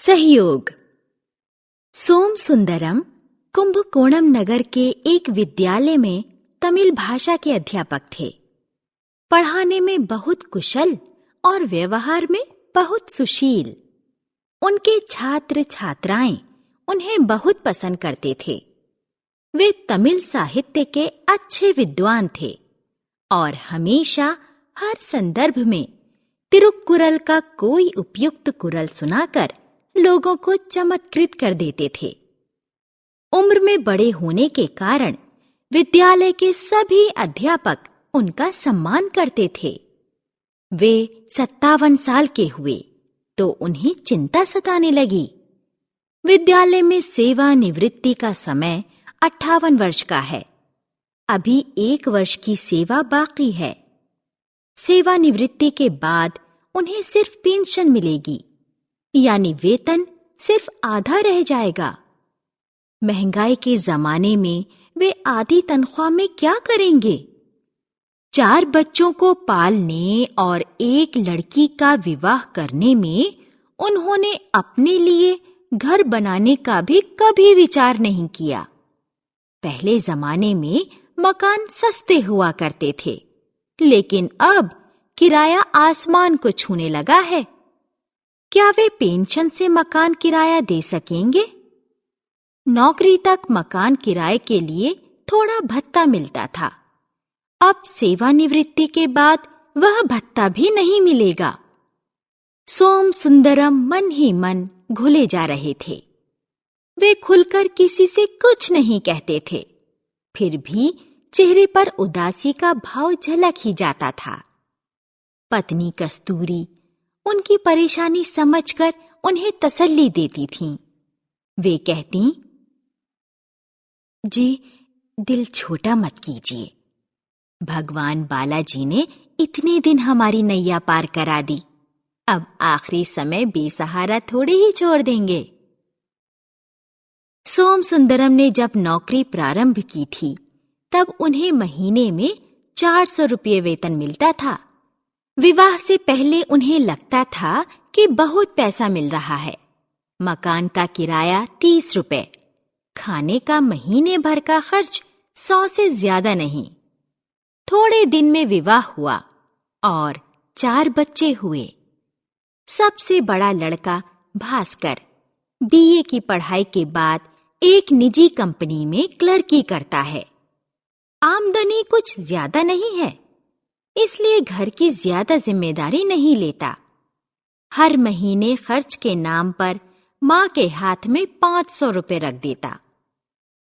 सहयोग। सोम सुंदरम कुंभकोणम नगर के एक विद्यालय में तमिल भाषा के अध्यापक थे। पढ़ाने में बहुत कुशल और व्यवहार में बहुत सुशील। उनके छात्र छात्राएं उन्हें बहुत पसंद करते थे। वे तमिल साहित्य के अच्छे विद्वान थे और हमेशा हर संदर्भ में तिरुक्कुरल का कोई उपयुक्त कुरल सुनाकर लोगों को चमत्कृत कर देते थे। उम्र में बड़े होने के कारण विद्यालय के सभी अध्यापक उनका सम्मान करते थे। वे 57 साल के हुए तो उन्हें चिंता सताने लगी। विद्यालय में सेवानिवृत्ति का समय 58 वर्ष का है। अभी 1 वर्ष की सेवा बाकी है। सेवानिवृत्ति के बाद उन्हें सिर्फ पेंशन मिलेगी, यानी वेतन सिर्फ आधा रह जाएगा। महंगाई के जमाने में वे आधी तनख्वाह में क्या करेंगे? 4 बच्चों को पालने और एक लड़की का विवाह करने में उन्होंने अपने लिए घर बनाने का भी कभी विचार नहीं किया। पहले जमाने में मकान सस्ते हुआ करते थे, लेकिन अब किराया आसमान को छूने लगा है। क्या वे पेंशन से मकान किराया दे सकेंगे? नौकरी तक मकान किराए के लिए थोड़ा भत्ता मिलता था। अब सेवानिवृत्ति के बाद वह भत्ता भी नहीं मिलेगा। सोम सुंदरम मन ही मन घुले जा रहे थे। वे खुलकर किसी से कुछ नहीं कहते थे, फिर भी चेहरे पर उदासी का भाव झलक ही जाता था। पत्नी कस्तूरी उनकी परेशानी समझकर उन्हें तसल्ली देती थीं। वे कहती, जी दिल छोटा मत कीजिए। भगवान बालाजी ने इतने दिन हमारी नैया पार करा दी, अब आखिरी समय बेसहारा थोड़े ही छोड़ देंगे। सोम सुंदरम ने जब नौकरी प्रारंभ की थी तब उन्हें महीने में 400 रुपये वेतन मिलता था। विवाह से पहले उन्हें लगता था कि बहुत पैसा मिल रहा है। मकान का किराया 30 रुपए, खाने का महीने भर का खर्च 100 से ज्यादा नहीं। थोड़े दिन में विवाह हुआ और 4 बच्चे हुए। सबसे बड़ा लड़का भास्कर बीए की पढ़ाई के बाद एक निजी कंपनी में क्लर्की करता है। आमदनी कुछ ज्यादा नहीं है, इसलिए घर की ज्यादा जिम्मेदारी नहीं लेता। हर महीने खर्च के नाम पर माँ के हाथ में 500 रुपए रख देता।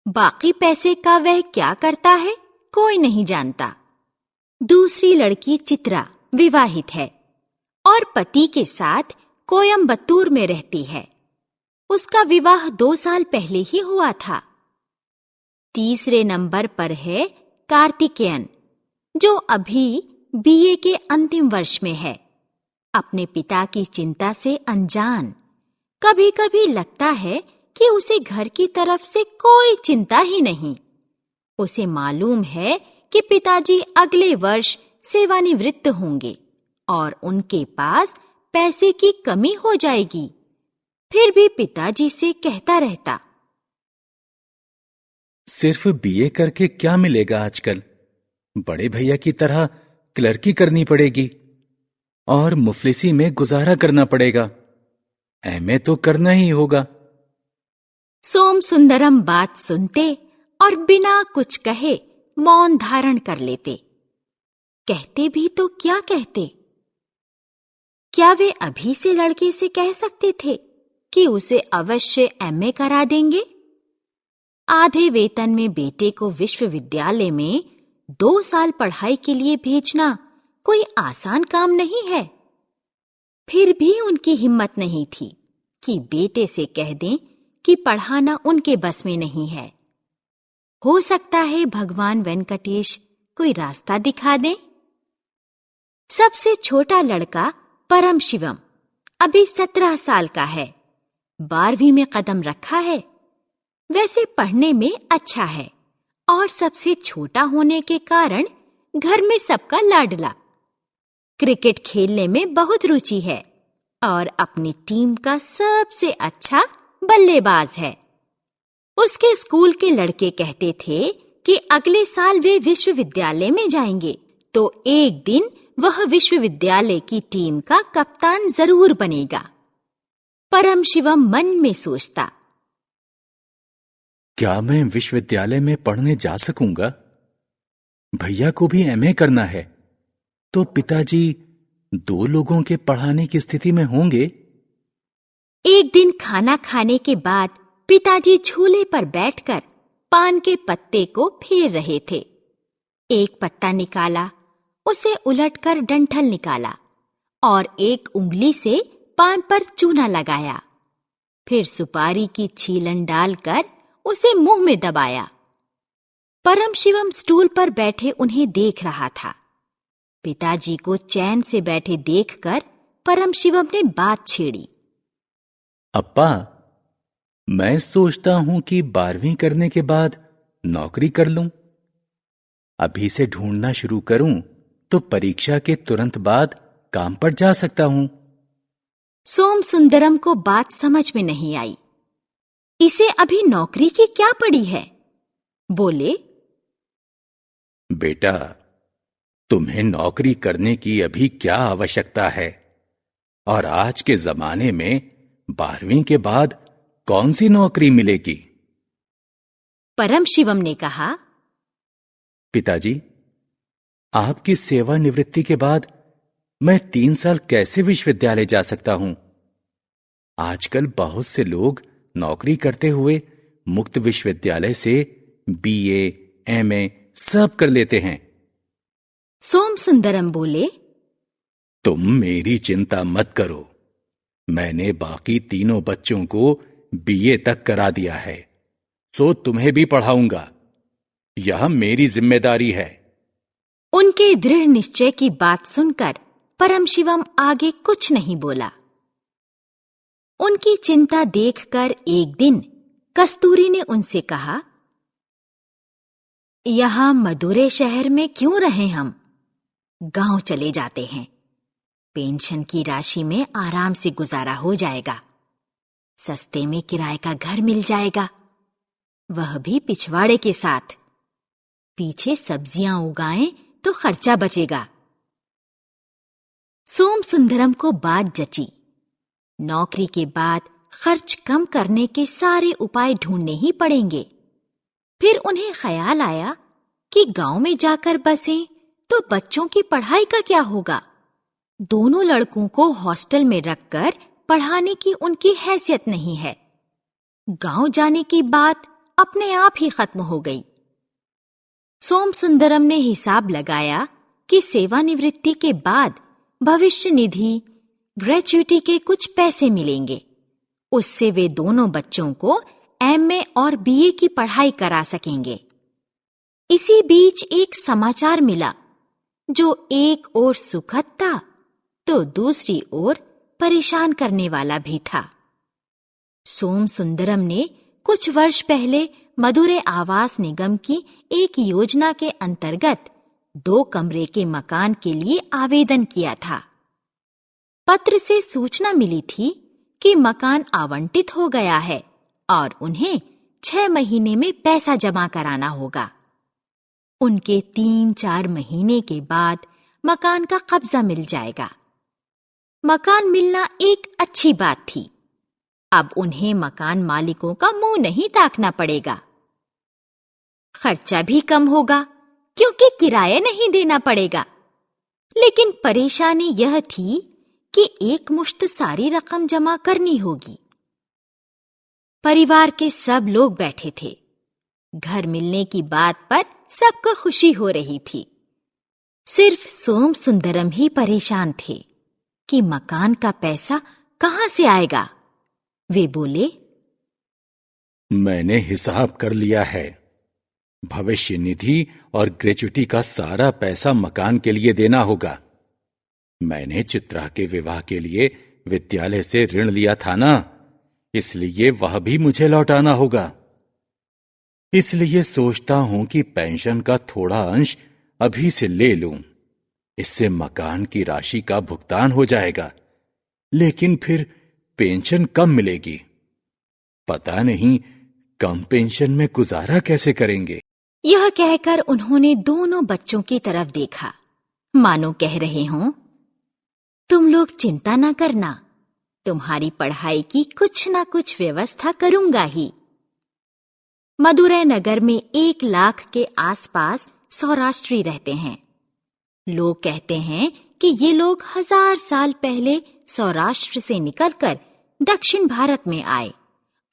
बाकी पैसे का वह क्या करता है, कोई नहीं जानता। दूसरी लड़की चित्रा विवाहित है और पति के साथ कोयम्बतूर में रहती है। उसका विवाह 2 साल पहले ही हुआ था। तीसरे नंबर पर है कार्तिकेयन, जो अभी बीए के अंतिम वर्ष में है। अपने पिता की चिंता से अनजान। कभी कभी लगता है कि उसे घर की तरफ से कोई चिंता ही नहीं। उसे मालूम है कि पिताजी अगले वर्ष सेवानिवृत्त होंगे और उनके पास पैसे की कमी हो जाएगी। फिर भी पिताजी से कहता रहता, सिर्फ बीए करके क्या मिलेगा आजकल? बड़े भैया की तरह क्लर्की करनी पड़ेगी और मुफलिसी में गुजारा करना पड़ेगा। एमए तो करना ही होगा। सोम सुंदरम बात सुनते और बिना कुछ कहे मौन धारण कर लेते। कहते भी तो क्या कहते? क्या वे अभी से लड़के से कह सकते थे कि उसे अवश्य एमए करा देंगे? आधे वेतन में बेटे को विश्वविद्यालय में 2 साल पढ़ाई के लिए भेजना कोई आसान काम नहीं है। फिर भी उनकी हिम्मत नहीं थी कि बेटे से कह दें कि पढ़ाना उनके बस में नहीं है। हो सकता है भगवान वेंकटेश कोई रास्ता दिखा दें। सबसे छोटा लड़का परम शिवम अभी 17 साल का है। 12वीं में कदम रखा है। वैसे पढ़ने में अच्छा है और सबसे छोटा होने के कारण घर में सबका लाडला। क्रिकेट खेलने में बहुत रुचि है और अपनी टीम का सबसे अच्छा बल्लेबाज है। उसके स्कूल के लड़के कहते थे कि अगले साल वे विश्वविद्यालय में जाएंगे, तो एक दिन वह विश्वविद्यालय की टीम का कप्तान जरूर बनेगा। परमशिवम मन में सोचता, क्या मैं विश्वविद्यालय में पढ़ने जा सकूंगा? भैया को भी एमए करना है, तो पिताजी 2 लोगों के पढ़ाने की स्थिति में होंगे। एक दिन खाना खाने के बाद पिताजी झूले पर बैठकर पान के पत्ते को फेर रहे थे। एक पत्ता निकाला, उसे उलटकर डंठल निकाला और एक उंगली से पान पर चूना लगाया। फिर सुपारी की छीलन डालकर उसे मुंह में दबाया। परमशिवम स्टूल पर बैठे उन्हें देख रहा था। पिताजी को चैन से बैठे देखकर परमशिवम ने बात छेड़ी। अप्पा, मैं सोचता हूं कि 12वीं करने के बाद नौकरी कर लूं। अभी से ढूंढना शुरू करूं तो परीक्षा के तुरंत बाद काम पर जा सकता हूं। सोम सुंदरम को बात समझ में नहीं आई। इसे अभी नौकरी की क्या पड़ी है? बोले, बेटा, तुम्हें नौकरी करने की अभी क्या आवश्यकता है? और आज के जमाने में 12वीं के बाद कौन सी नौकरी मिलेगी? परमशिवम ने कहा, पिताजी, आपकी सेवानिवृत्ति के बाद मैं 3 साल कैसे विश्वविद्यालय जा सकता हूं? आजकल बहुत से लोग नौकरी करते हुए मुक्त विश्वविद्यालय से बीए, एमए सब कर लेते हैं। सोम सुंदरम बोले, तुम मेरी चिंता मत करो। मैंने बाकी 3 बच्चों को बीए तक करा दिया है, सो तुम्हें भी पढ़ाऊंगा। यह मेरी जिम्मेदारी है। उनके दृढ़ निश्चय की बात सुनकर परमशिवम आगे कुछ नहीं बोला। उनकी चिंता देखकर एक दिन कस्तूरी ने उनसे कहा, यहां मदुरै शहर में क्यों रहें हम? गांव चले जाते हैं। पेंशन की राशि में आराम से गुजारा हो जाएगा। सस्ते में किराए का घर मिल जाएगा, वह भी पिछवाड़े के साथ। पीछे सब्जियां उगाएं तो खर्चा बचेगा। सोम सुंदरम को बात जची। नौकरी के बाद खर्च कम करने के सारे उपाय ढूंढने ही पड़ेंगे। फिर उन्हें ख्याल आया कि गांव में जाकर बसें तो बच्चों की पढ़ाई का क्या होगा? दोनों लड़कों को हॉस्टल में रखकर पढ़ाने की उनकी हैसियत नहीं है। गांव जाने की बात अपने आप ही खत्म हो गई। सोम सुंदरम ने हिसाब लगाया कि सेवानिवृत्ति के बाद भविष्य निधि, ग्रेच्युटी के कुछ पैसे मिलेंगे। उससे वे दोनों बच्चों को एमए और बीए की पढ़ाई करा सकेंगे। इसी बीच एक समाचार मिला जो एक ओर सुखद था तो दूसरी ओर परेशान करने वाला भी था। सोम सुंदरम ने कुछ वर्ष पहले मदुरै आवास निगम की एक योजना के अंतर्गत 2 कमरे के मकान के लिए आवेदन किया था। पत्र से सूचना मिली थी कि मकान आवंटित हो गया है और उन्हें 6 महीने में पैसा जमा कराना होगा। उनके 3-4 महीने के बाद मकान का कब्जा मिल जाएगा। मकान मिलना एक अच्छी बात थी। अब उन्हें मकान मालिकों का मुंह नहीं ताकना पड़ेगा। खर्चा भी कम होगा क्योंकि किराया नहीं देना पड़ेगा। लेकिन परेशानी यह थी कि एक मुश्त सारी रकम जमा करनी होगी। परिवार के सब लोग बैठे थे। घर मिलने की बात पर सबको खुशी हो रही थी। सिर्फ सोम सुंदरम ही परेशान थे कि मकान का पैसा कहां से आएगा। वे बोले, मैंने हिसाब कर लिया है। भविष्य निधि और ग्रेच्युटी का सारा पैसा मकान के लिए देना होगा। मैंने चित्रा के विवाह के लिए विद्यालय से ऋण लिया था ना, इसलिए वह भी मुझे लौटाना होगा। इसलिए सोचता हूं कि पेंशन का थोड़ा अंश अभी से ले लूं। इससे मकान की राशि का भुगतान हो जाएगा। लेकिन फिर पेंशन कम मिलेगी। पता नहीं कम पेंशन में गुजारा कैसे करेंगे। यह कहकर उन्होंने दोनों बच्चों की तरफ देखा, मानो कह रहे हों, तुम लोग चिंता ना करना, तुम्हारी पढ़ाई की कुछ ना कुछ व्यवस्था करूंगा ही। मदुरै नगर में 1 लाख के आसपास सौराष्ट्री रहते हैं। लोग कहते हैं कि ये लोग 1000 साल पहले सौराष्ट्र से निकलकर दक्षिण भारत में आए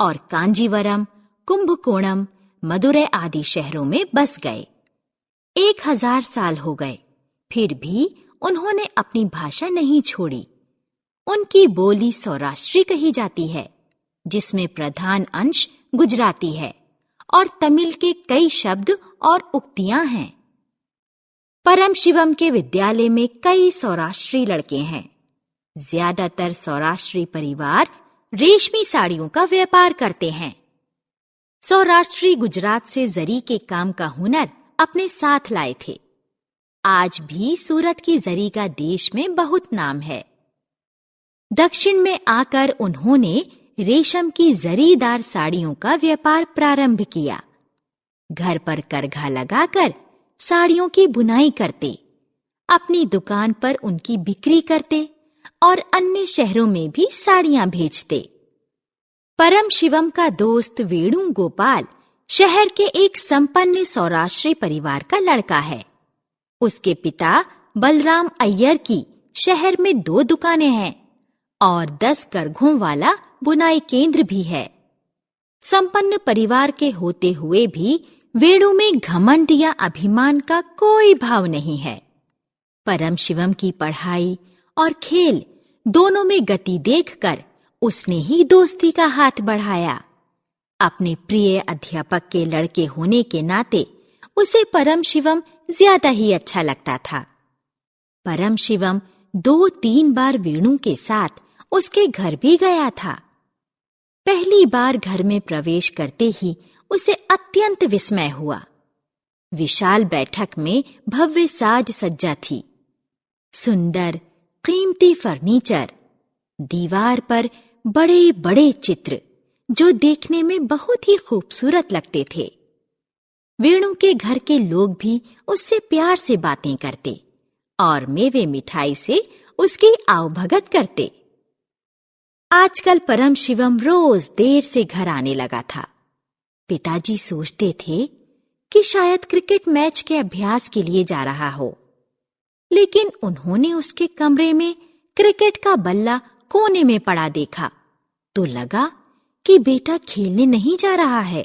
और कांजीवरम, कुंभकोणम, मदुरै आदि शहरों में बस गए। 1000 साल हो गए, फिर भी उन्होंने अपनी भाषा नहीं छोड़ी। उनकी बोली सौराष्ट्री कही जाती है, जिसमें प्रधान अंश गुजराती है और तमिल के कई शब्द और उक्तियां हैं। परम शिवम के विद्यालय में कई सौराष्ट्री लड़के हैं। ज्यादातर सौराष्ट्री परिवार रेशमी साड़ियों का व्यापार करते हैं। सौराष्ट्री गुजरात से जरी के काम का हुनर अपने साथ लाए थे। आज भी सूरत की जरी का देश में बहुत नाम है। दक्षिण में आकर उन्होंने रेशम की जरीदार साड़ियों का व्यापार प्रारंभ किया। घर पर करघा लगाकर साड़ियों की बुनाई करते, अपनी दुकान पर उनकी बिक्री करते और अन्य शहरों में भी साड़ियां भेजते। परम शिवम का दोस्त वेणु गोपाल शहर के एक संपन्न सौराष्ट्री परिवार का लड़का है। उसके पिता बलराम अय्यर की शहर में 2 दुकानें हैं और 10 करघों वाला बुनाई केंद्र भी है। संपन्न परिवार के होते हुए भी वेणु में घमंड या अभिमान का कोई भाव नहीं है। परम शिवम की पढ़ाई और खेल दोनों में गति देखकर उसने ही दोस्ती का हाथ बढ़ाया। अपने प्रिय अध्यापक के लड़के होने के नाते उसे परम शिवम ज्यादा ही अच्छा लगता था। परम शिवम 2-3 बार वेणु के साथ उसके घर भी गया था। पहली बार घर में प्रवेश करते ही उसे अत्यंत विस्मय हुआ। विशाल बैठक में भव्य साज सज्जा थी। सुंदर कीमती फर्नीचर, दीवार पर बड़े बड़े चित्र जो देखने में बहुत ही खूबसूरत लगते थे। वेणु के घर के लोग भी उससे प्यार से बातें करते और मेवे मिठाई से उसकी आवभगत करते। आजकल परम शिवम रोज देर से घर आने लगा था। पिताजी सोचते थे कि शायद क्रिकेट मैच के अभ्यास के लिए जा रहा हो, लेकिन उन्होंने उसके कमरे में क्रिकेट का बल्ला कोने में पड़ा देखा तो लगा कि बेटा खेलने नहीं जा रहा है।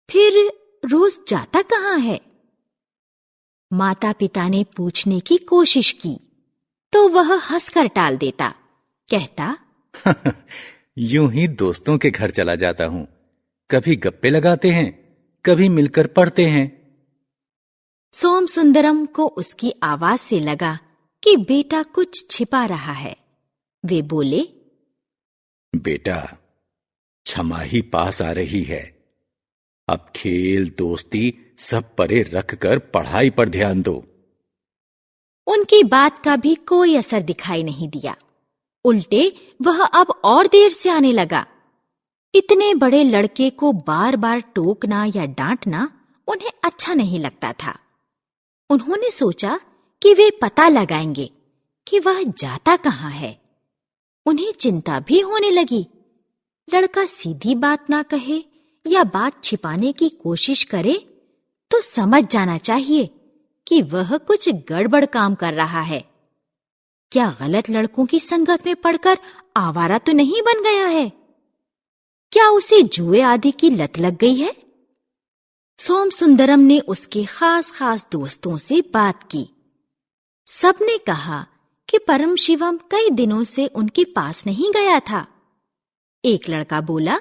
फिर रोज जाता कहाँ है? माता पिता ने पूछने की कोशिश की तो वह हंसकर टाल देता, कहता यूं ही दोस्तों के घर चला जाता हूं, कभी गप्पे लगाते हैं, कभी मिलकर पढ़ते हैं। सोम सुंदरम को उसकी आवाज से लगा कि बेटा कुछ छिपा रहा है। वे बोले, बेटा, क्षमा ही पास आ रही है। अब खेल दोस्ती सब परे रखकर पढ़ाई पर ध्यान दो। उनकी बात का भी कोई असर दिखाई नहीं दिया। उल्टे वह अब और देर से आने लगा। इतने बड़े लड़के को बार बार टोकना या डांटना उन्हें अच्छा नहीं लगता था। उन्होंने सोचा कि वे पता लगाएंगे कि वह जाता कहाँ है। उन्हें चिंता भी होने लगी। लड़का सीधी बात ना कहे या बात छिपाने की कोशिश करे तो समझ जाना चाहिए कि वह कुछ गड़बड़ काम कर रहा है। क्या गलत लड़कों की संगत में पड़कर आवारा तो नहीं बन गया है? क्या उसे जुए आदि की लत लग गई है? सोम सुंदरम ने उसके खास दोस्तों से बात की। सबने कहा कि परम शिवम कई दिनों से उनके पास नहीं गया था। एक लड़का बोला,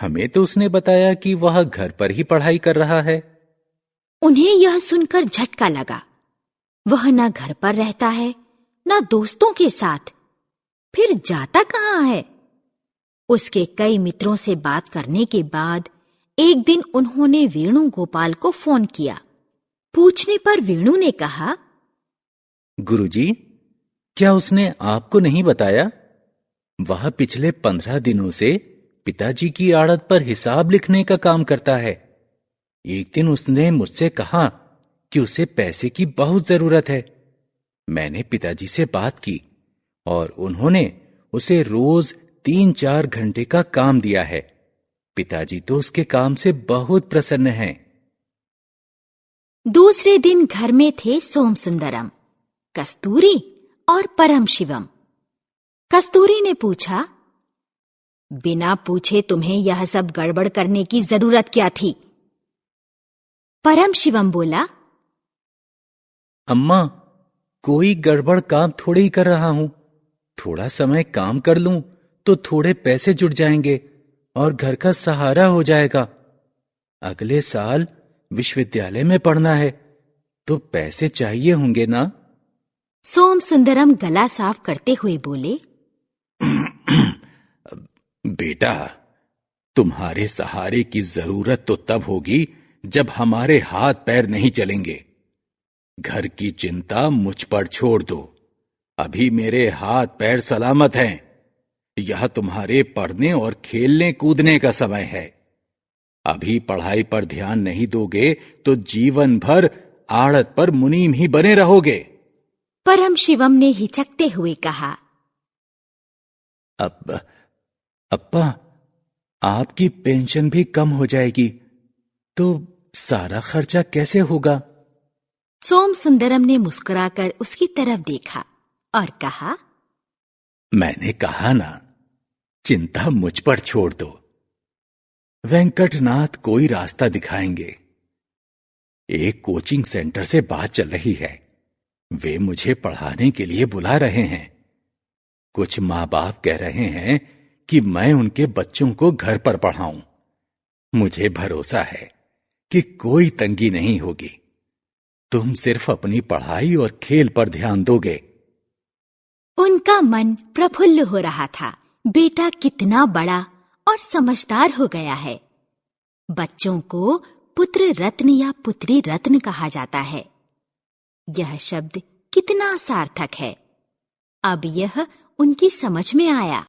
हमें तो उसने बताया कि वह घर पर ही पढ़ाई कर रहा है। उन्हें यह सुनकर झटका लगा। वह न घर पर रहता है न दोस्तों के साथ, फिर जाता कहाँ है? उसके कई मित्रों से बात करने के बाद एक दिन उन्होंने वेणु गोपाल को फोन किया। पूछने पर वेणु ने कहा, गुरुजी, क्या उसने आपको नहीं बताया? वह पिछले 15 दिनों से पिताजी की आड़त पर हिसाब लिखने का काम करता है। एक दिन उसने मुझसे कहा कि उसे पैसे की बहुत जरूरत है। मैंने पिताजी से बात की और उन्होंने उसे रोज 3-4 घंटे का काम दिया है। पिताजी तो उसके काम से बहुत प्रसन्न हैं। दूसरे दिन घर में थे सोमसुंदरम, कस्तूरी और परमशिवम। कस्तूरी ने पूछा, बिना पूछे तुम्हें यह सब गड़बड़ करने की जरूरत क्या थी? परमशिवम बोला, अम्मा, कोई गड़बड़ काम थोड़े ही कर रहा हूं। थोड़ा समय काम कर लूं तो थोड़े पैसे जुट जाएंगे और घर का सहारा हो जाएगा। अगले साल विश्वविद्यालय में पढ़ना है तो पैसे चाहिए होंगे ना? सोमसुंदरम गला साफ करते हुए बोले, बेटा, तुम्हारे सहारे की जरूरत तो तब होगी जब हमारे हाथ पैर नहीं चलेंगे। घर की चिंता मुझ पर छोड़ दो। अभी मेरे हाथ पैर सलामत हैं। यह तुम्हारे पढ़ने और खेलने कूदने का समय है। अभी पढ़ाई पर ध्यान नहीं दोगे तो जीवन भर आड़त पर मुनीम ही बने रहोगे। परमशिवम ने हिचकते हुए कहा, अप्पा, आपकी पेंशन भी कम हो जाएगी तो सारा खर्चा कैसे होगा? सोमसुंदरम ने मुस्कुराकर उसकी तरफ देखा और कहा, मैंने कहा ना, चिंता मुझ पर छोड़ दो। वेंकटनाथ कोई रास्ता दिखाएंगे। एक कोचिंग सेंटर से बात चल रही है। वे मुझे पढ़ाने के लिए बुला रहे हैं। कुछ माँ बाप कह रहे हैं कि मैं उनके बच्चों को घर पर पढ़ाऊं। मुझे भरोसा है कि कोई तंगी नहीं होगी। तुम सिर्फ अपनी पढ़ाई और खेल पर ध्यान दोगे। उनका मन प्रफुल्ल हो रहा था। बेटा कितना बड़ा और समझदार हो गया है। बच्चों को पुत्र रत्न या पुत्री रत्न कहा जाता है। यह शब्द कितना सार्थक है। अब यह उनकी समझ में आया।